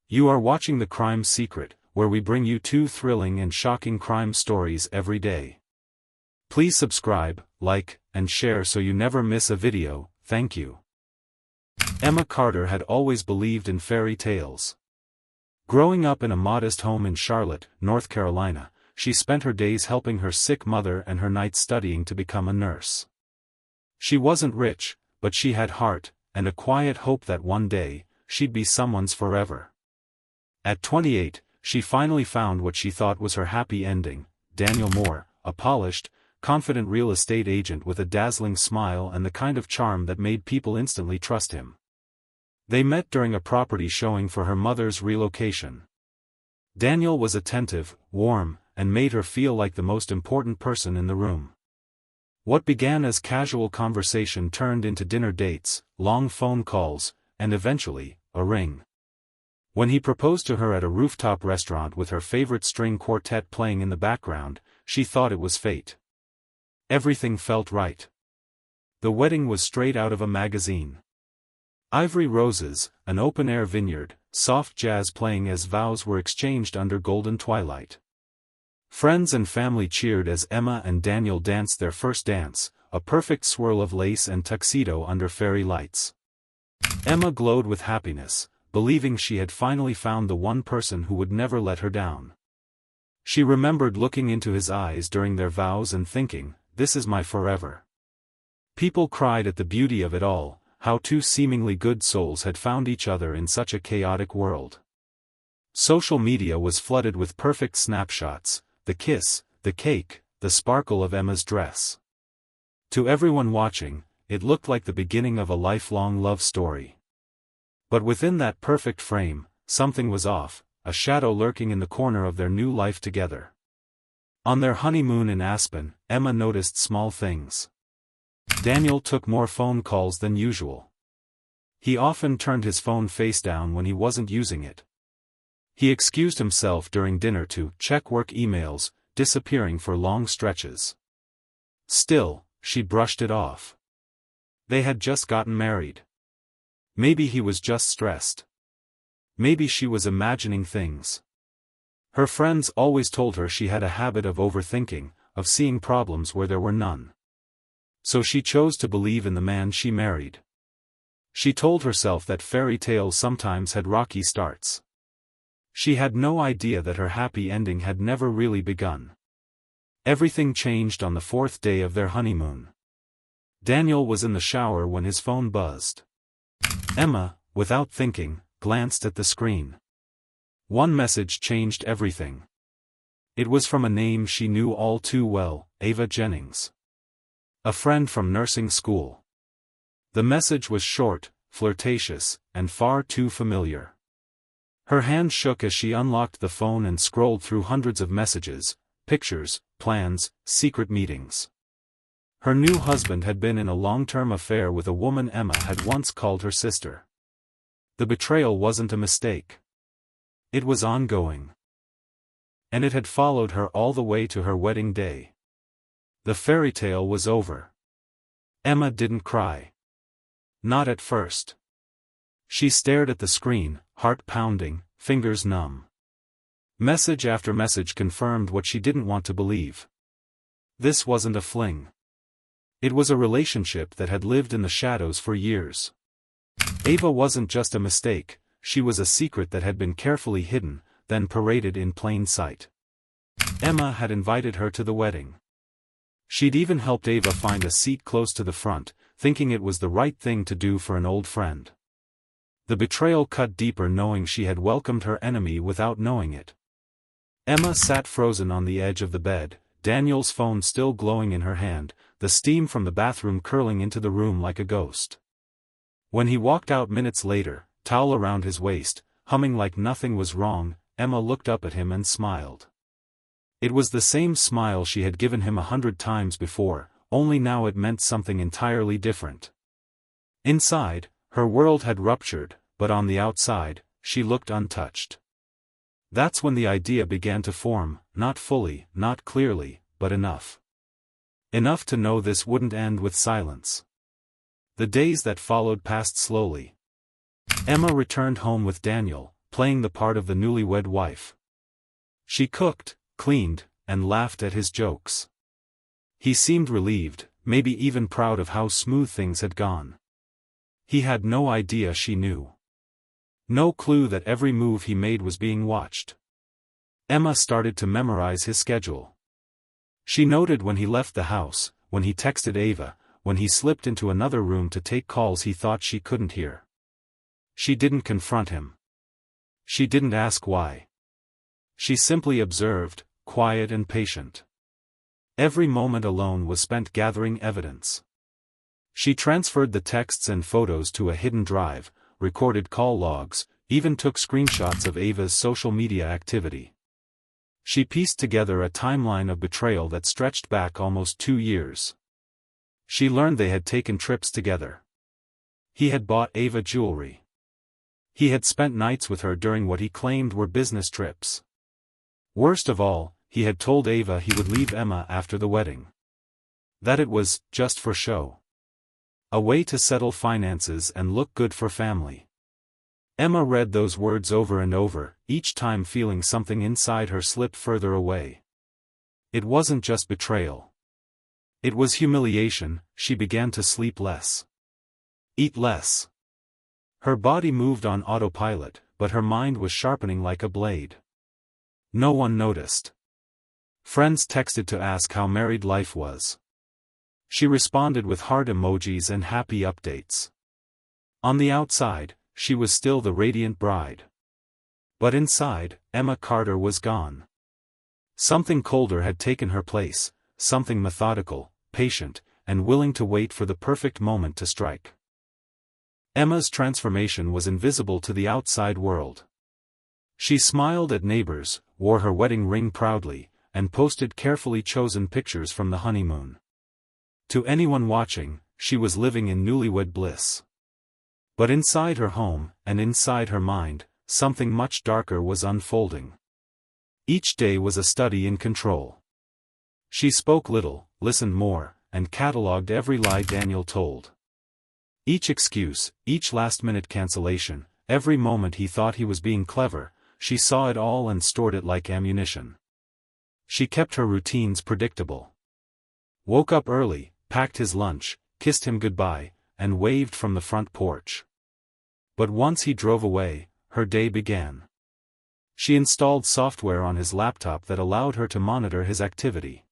You are watching The Crime Secret, where we bring you 2 thrilling and shocking crime stories every day. Please subscribe, like, and share so you never miss a video, thank you. Emma Carter had always believed in fairy tales. Growing up in a modest home in Charlotte, North Carolina, she spent her days helping her sick mother and her nights studying to become a nurse. She wasn't rich, but she had heart, and a quiet hope that one day, she'd be someone's forever. At 28, she finally found what she thought was her happy ending, Daniel Moore, a polished, confident real estate agent with a dazzling smile and the kind of charm that made people instantly trust him. They met during a property showing for her mother's relocation. Daniel was attentive, warm, and made her feel like the most important person in the room. What began as casual conversation turned into dinner dates, long phone calls, and eventually, a ring. When he proposed to her at a rooftop restaurant with her favorite string quartet playing in the background, she thought it was fate. Everything felt right. The wedding was straight out of a magazine. Ivory roses, an open-air vineyard, soft jazz playing as vows were exchanged under golden twilight. Friends and family cheered as Emma and Daniel danced their first dance, a perfect swirl of lace and tuxedo under fairy lights. Emma glowed with happiness, believing she had finally found the one person who would never let her down. She remembered looking into his eyes during their vows and thinking, "This is my forever." People cried at the beauty of it all, how 2 seemingly good souls had found each other in such a chaotic world. Social media was flooded with perfect snapshots, the kiss, the cake, the sparkle of Emma's dress. To everyone watching, it looked like the beginning of a lifelong love story. But within that perfect frame, something was off, a shadow lurking in the corner of their new life together. On their honeymoon in Aspen, Emma noticed small things. Daniel took more phone calls than usual. He often turned his phone face down when he wasn't using it. He excused himself during dinner to check work emails, disappearing for long stretches. Still, she brushed it off. They had just gotten married. Maybe he was just stressed. Maybe she was imagining things. Her friends always told her she had a habit of overthinking, of seeing problems where there were none. So she chose to believe in the man she married. She told herself that fairy tales sometimes had rocky starts. She had no idea that her happy ending had never really begun. Everything changed on the 4th day of their honeymoon. Daniel was in the shower when his phone buzzed. Emma, without thinking, glanced at the screen. One message changed everything. It was from a name she knew all too well, Ava Jennings. A friend from nursing school. The message was short, flirtatious, and far too familiar. Her hand shook as she unlocked the phone and scrolled through hundreds of messages, pictures, plans, secret meetings. Her new husband had been in a long-term affair with a woman Emma had once called her sister. The betrayal wasn't a mistake. It was ongoing. And it had followed her all the way to her wedding day. The fairy tale was over. Emma didn't cry. Not at first. She stared at the screen, heart pounding, fingers numb. Message after message confirmed what she didn't want to believe. This wasn't a fling. It was a relationship that had lived in the shadows for years. Ava wasn't just a mistake, she was a secret that had been carefully hidden, then paraded in plain sight. Emma had invited her to the wedding. She'd even helped Ava find a seat close to the front, thinking it was the right thing to do for an old friend. The betrayal cut deeper knowing she had welcomed her enemy without knowing it. Emma sat frozen on the edge of the bed, Daniel's phone still glowing in her hand, the steam from the bathroom curling into the room like a ghost. When he walked out minutes later, towel around his waist, humming like nothing was wrong, Emma looked up at him and smiled. It was the same smile she had given him 100 times before, only now it meant something entirely different. Inside, her world had ruptured, but on the outside, she looked untouched. That's when the idea began to form, not fully, not clearly, but enough. Enough to know this wouldn't end with silence. The days that followed passed slowly. Emma returned home with Daniel, playing the part of the newlywed wife. She cooked, cleaned, and laughed at his jokes. He seemed relieved, maybe even proud of how smooth things had gone. He had no idea she knew. No clue that every move he made was being watched. Emma started to memorize his schedule. She noted when he left the house, when he texted Ava, when he slipped into another room to take calls he thought she couldn't hear. She didn't confront him. She didn't ask why. She simply observed, quiet and patient. Every moment alone was spent gathering evidence. She transferred the texts and photos to a hidden drive, recorded call logs, even took screenshots of Ava's social media activity. She pieced together a timeline of betrayal that stretched back almost 2 years. She learned they had taken trips together. He had bought Ava jewelry. He had spent nights with her during what he claimed were business trips. Worst of all, he had told Ava he would leave Emma after the wedding. That it was just for show. A way to settle finances and look good for family. Emma read those words over and over, each time feeling something inside her slip further away. It wasn't just betrayal. It was humiliation. She began to sleep less. Eat less. Her body moved on autopilot, but her mind was sharpening like a blade. No one noticed. Friends texted to ask how married life was. She responded with heart emojis and happy updates. On the outside, she was still the radiant bride. But inside, Emma Carter was gone. Something colder had taken her place, something methodical, patient, and willing to wait for the perfect moment to strike. Emma's transformation was invisible to the outside world. She smiled at neighbors, wore her wedding ring proudly, and posted carefully chosen pictures from the honeymoon. To anyone watching, she was living in newlywed bliss. But inside her home, and inside her mind, something much darker was unfolding. Each day was a study in control. She spoke little, listened more, and catalogued every lie Daniel told. Each excuse, each last-minute cancellation, every moment he thought he was being clever, she saw it all and stored it like ammunition. She kept her routines predictable. Woke up early, packed his lunch, kissed him goodbye, and waved from the front porch. But once he drove away, her day began. She installed software on his laptop that allowed her to monitor his activity.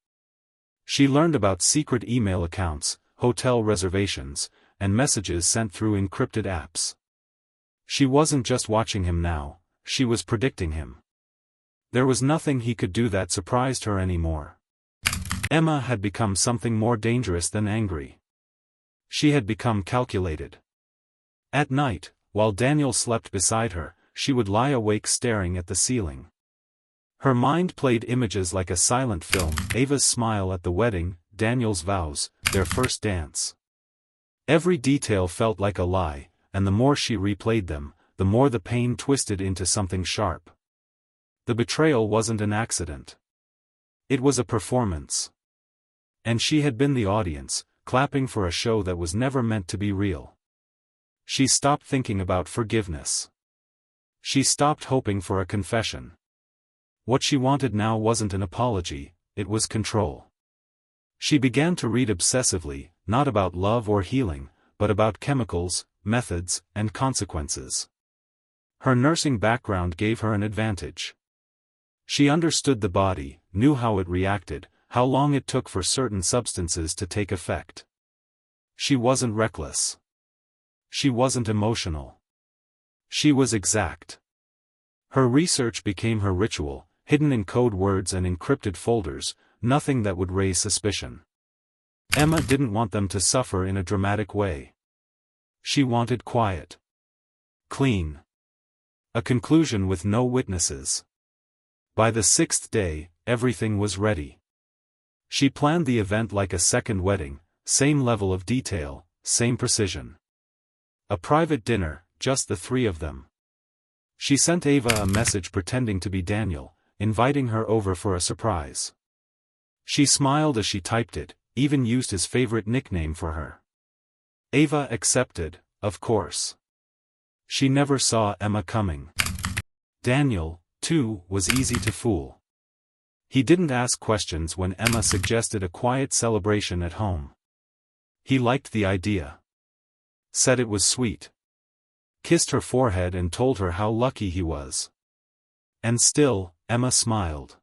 She learned about secret email accounts, hotel reservations, and messages sent through encrypted apps. She wasn't just watching him now, she was predicting him. There was nothing he could do that surprised her anymore. Emma had become something more dangerous than angry. She had become calculated. At night, while Daniel slept beside her, she would lie awake staring at the ceiling. Her mind played images like a silent film: Ava's smile at the wedding, Daniel's vows, their first dance. Every detail felt like a lie, and the more she replayed them, the more the pain twisted into something sharp. The betrayal wasn't an accident. It was a performance. And she had been the audience, clapping for a show that was never meant to be real. She stopped thinking about forgiveness. She stopped hoping for a confession. What she wanted now wasn't an apology, it was control. She began to read obsessively, not about love or healing, but about chemicals, methods, and consequences. Her nursing background gave her an advantage. She understood the body, knew how it reacted, how long it took for certain substances to take effect. She wasn't reckless. She wasn't emotional. She was exact. Her research became her ritual, hidden in code words and encrypted folders, nothing that would raise suspicion. Emma didn't want them to suffer in a dramatic way. She wanted quiet. Clean. A conclusion with no witnesses. By the 6th day, everything was ready. She planned the event like a second wedding, same level of detail, same precision. A private dinner, just the 3 of them. She sent Ava a message pretending to be Daniel, inviting her over for a surprise. She smiled as she typed it, even used his favorite nickname for her. Ava accepted, of course. She never saw Emma coming. Daniel, too, was easy to fool. He didn't ask questions when Emma suggested a quiet celebration at home. He liked the idea. Said it was sweet. Kissed her forehead and told her how lucky he was. And still, Emma smiled.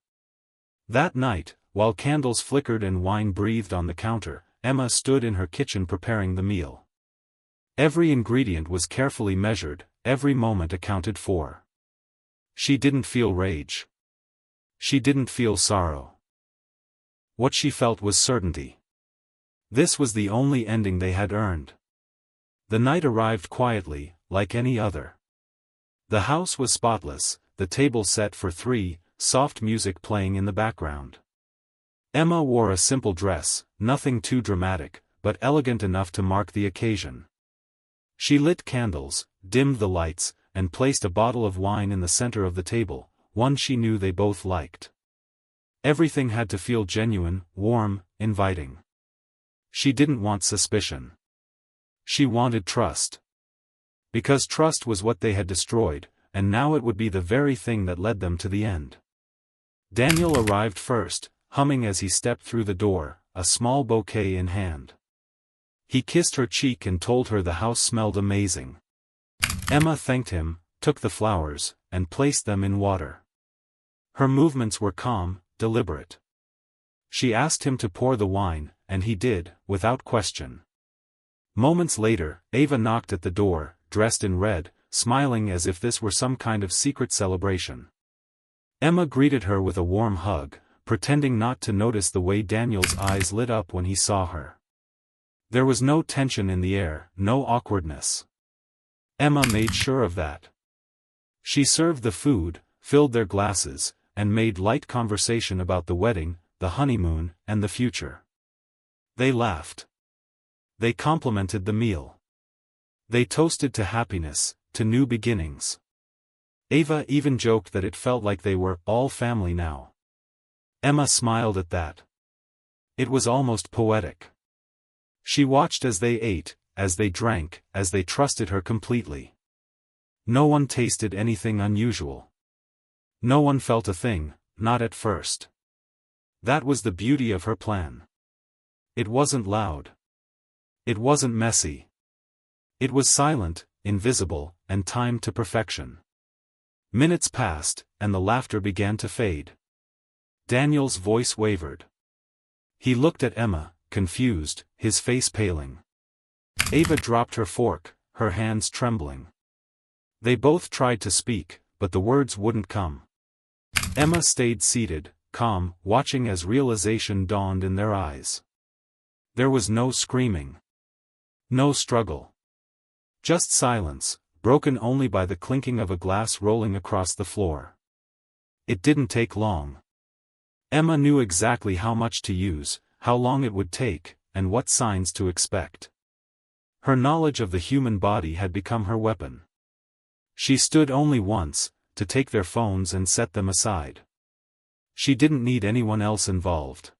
That night, while candles flickered and wine breathed on the counter, Emma stood in her kitchen preparing the meal. Every ingredient was carefully measured, every moment accounted for. She didn't feel rage. She didn't feel sorrow. What she felt was certainty. This was the only ending they had earned. The night arrived quietly, like any other. The house was spotless, the table set for three, soft music playing in the background. Emma wore a simple dress, nothing too dramatic, but elegant enough to mark the occasion. She lit candles, dimmed the lights, and placed a bottle of wine in the center of the table, one she knew they both liked. Everything had to feel genuine, warm, inviting. She didn't want suspicion. She wanted trust. Because trust was what they had destroyed, and now it would be the very thing that led them to the end. Daniel arrived first, humming as he stepped through the door, a small bouquet in hand. He kissed her cheek and told her the house smelled amazing. Emma thanked him, took the flowers, and placed them in water. Her movements were calm, deliberate. She asked him to pour the wine, and he did, without question. Moments later, Ava knocked at the door, dressed in red, smiling as if this were some kind of secret celebration. Emma greeted her with a warm hug, pretending not to notice the way Daniel's eyes lit up when he saw her. There was no tension in the air, no awkwardness. Emma made sure of that. She served the food, filled their glasses, and made light conversation about the wedding, the honeymoon, and the future. They laughed. They complimented the meal. They toasted to happiness, to new beginnings. Ava even joked that it felt like they were all family now. Emma smiled at that. It was almost poetic. She watched as they ate, as they drank, as they trusted her completely. No one tasted anything unusual. No one felt a thing, not at first. That was the beauty of her plan. It wasn't loud. It wasn't messy. It was silent, invisible, and timed to perfection. Minutes passed, and the laughter began to fade. Daniel's voice wavered. He looked at Emma, confused, his face paling. Ava dropped her fork, her hands trembling. They both tried to speak, but the words wouldn't come. Emma stayed seated, calm, watching as realization dawned in their eyes. There was no screaming. No struggle. Just silence, broken only by the clinking of a glass rolling across the floor. It didn't take long. Emma knew exactly how much to use, how long it would take, and what signs to expect. Her knowledge of the human body had become her weapon. She stood only once, to take their phones and set them aside. She didn't need anyone else involved.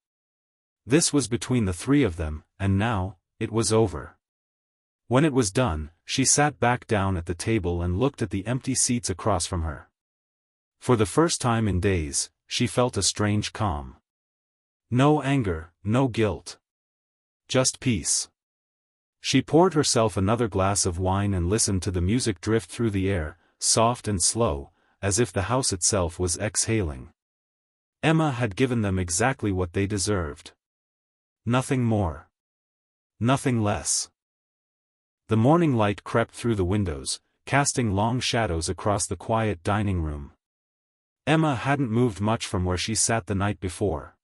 This was between the three of them, and now, it was over. When it was done, she sat back down at the table and looked at the empty seats across from her. For the first time in days, she felt a strange calm. No anger, no guilt. Just peace. She poured herself another glass of wine and listened to the music drift through the air, soft and slow, as if the house itself was exhaling. Emma had given them exactly what they deserved. Nothing more. Nothing less. The morning light crept through the windows, casting long shadows across the quiet dining room. Emma hadn't moved much from where she sat the night before.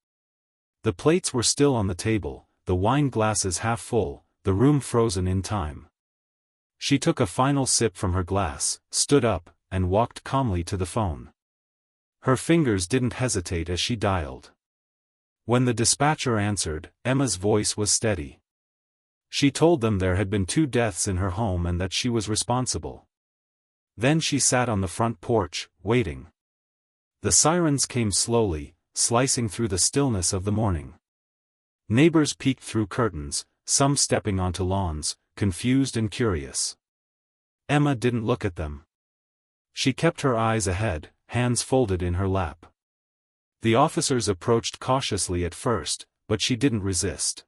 The plates were still on the table, the wine glasses half full, the room frozen in time. She took a final sip from her glass, stood up, and walked calmly to the phone. Her fingers didn't hesitate as she dialed. When the dispatcher answered, Emma's voice was steady. She told them there had been 2 deaths in her home and that she was responsible. Then she sat on the front porch, waiting. The sirens came slowly, slicing through the stillness of the morning. Neighbors peeked through curtains, some stepping onto lawns, confused and curious. Emma didn't look at them. She kept her eyes ahead, hands folded in her lap. The officers approached cautiously at first, but she didn't resist.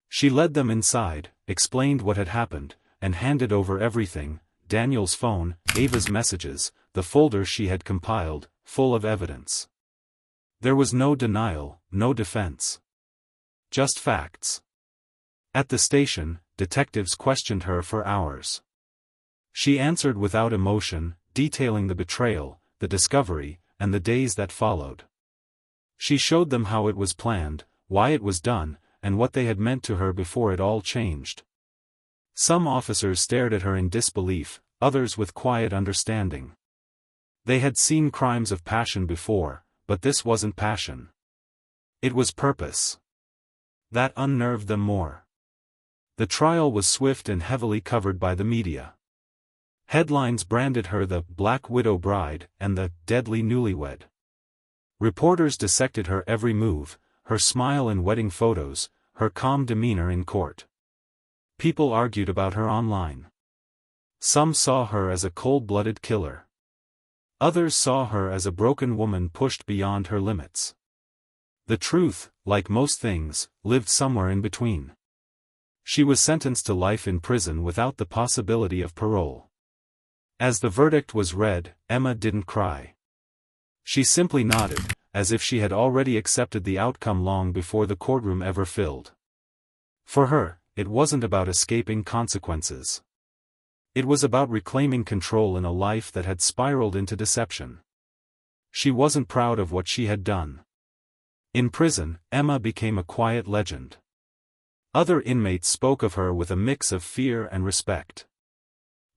She led them inside, explained what had happened, and handed over everything: Daniel's phone, Ava's messages, the folder she had compiled, full of evidence. There was no denial, no defense. Just facts. At the station, detectives questioned her for hours. She answered without emotion, detailing the betrayal, the discovery, and the days that followed. She showed them how it was planned, why it was done, and what they had meant to her before it all changed. Some officers stared at her in disbelief, others with quiet understanding. They had seen crimes of passion before, but this wasn't passion. It was purpose. That unnerved them more. The trial was swift and heavily covered by the media. Headlines branded her the Black Widow Bride and the Deadly Newlywed. Reporters dissected her every move, her smile in wedding photos, her calm demeanor in court. People argued about her online. Some saw her as a cold-blooded killer. Others saw her as a broken woman pushed beyond her limits. The truth, like most things, lived somewhere in between. She was sentenced to life in prison without the possibility of parole. As the verdict was read, Emma didn't cry. She simply nodded, as if she had already accepted the outcome long before the courtroom ever filled. For her, it wasn't about escaping consequences. It was about reclaiming control in a life that had spiraled into deception. She wasn't proud of what she had done. In prison, Emma became a quiet legend. Other inmates spoke of her with a mix of fear and respect.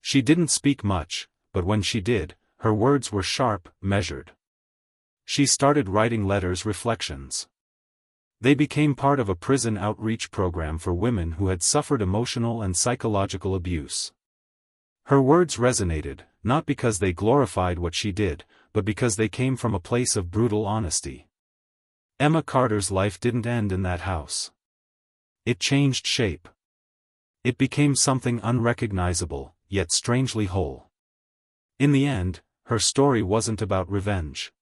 She didn't speak much, but when she did, her words were sharp, measured. She started writing letters, reflections. They became part of a prison outreach program for women who had suffered emotional and psychological abuse. Her words resonated, not because they glorified what she did, but because they came from a place of brutal honesty. Emma Carter's life didn't end in that house. It changed shape. It became something unrecognizable, yet strangely whole. In the end, her story wasn't about revenge.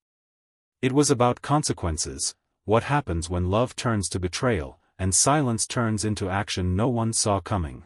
It was about consequences, what happens when love turns to betrayal, and silence turns into action no one saw coming.